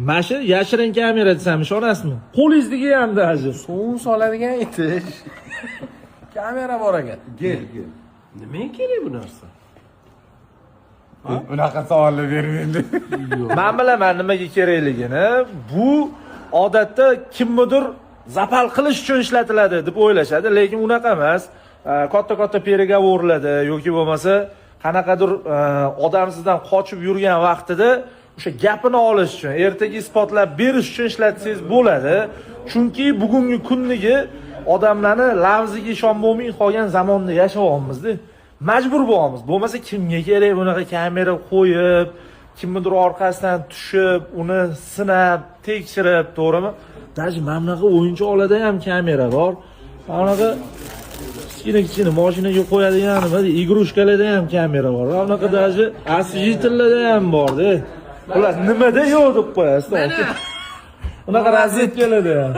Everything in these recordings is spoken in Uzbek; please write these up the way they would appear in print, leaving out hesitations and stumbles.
Mana shu yashirin kamera desam ishonasizmi? Qo'lingizdagi ham даже. Suv soladigan itish. Kamera bor ekan. Gel. Nimaga kerak bu narsa? Unaqa savollar bermaydi. Men bilaman nimaga kerakligini. Bu odatda kimnidir zapal qilish uchun ishlatiladi deb o'ylashadi, lekin unaqa emas. Katta переговорlarda yoki bo'lmasa qanaqadir odam sizdan qochib yurgan vaqtida o'sha gapini olish uchun, ertaga isbotlab berish uchun ishlatsangiz bo'ladi. Chunki bugungi kundagi odamlarni lavziga ishonmay qolgan zamonda yashayapmiz-da. Majbur bo'lamiz. Bo'lmasa kimga kerak bunaqa kamera qo'yib, kimnidir orqasidan tushib, uni sinab, tekshirib, to'g'rimi? Даже mana bunaqa o'yinchoqlarda ham kamera bor. Mana bunaqa kichkina mashinaga qo'yadigan nima, igrushkalarda ham kamera bor. Mana bunaqa даже освежителlarda ham bor-da. Xullas, nimada yo'q deb qo'yasiz. Unaqa razvedkalarda ham.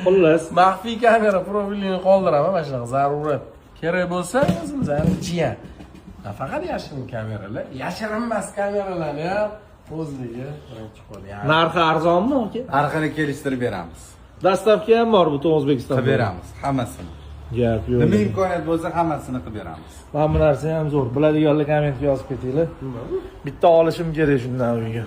Xullas, Maxfiy kamera profilini qoldiraman, mana shunaqa zarurat. Kerak bo'lsa, o'zimizning jiyan. Faqat yashirin kameralar, yashirinmas kameralarni ham o'zligi birinchi qo'l. narxi arzonmi aka? Narxini kelishtirib beramiz. Dastavka ham bor butun O'zbekistonda. Qilib beramiz hammasini. Gap yo'q. Nima imkoniyat bo'lsa hammasini qilib beramiz. Mana bu narsa ham zo'r. Biladiganlar kommentga yozib ketinglar. Bitta olishim kerak shundan uyga.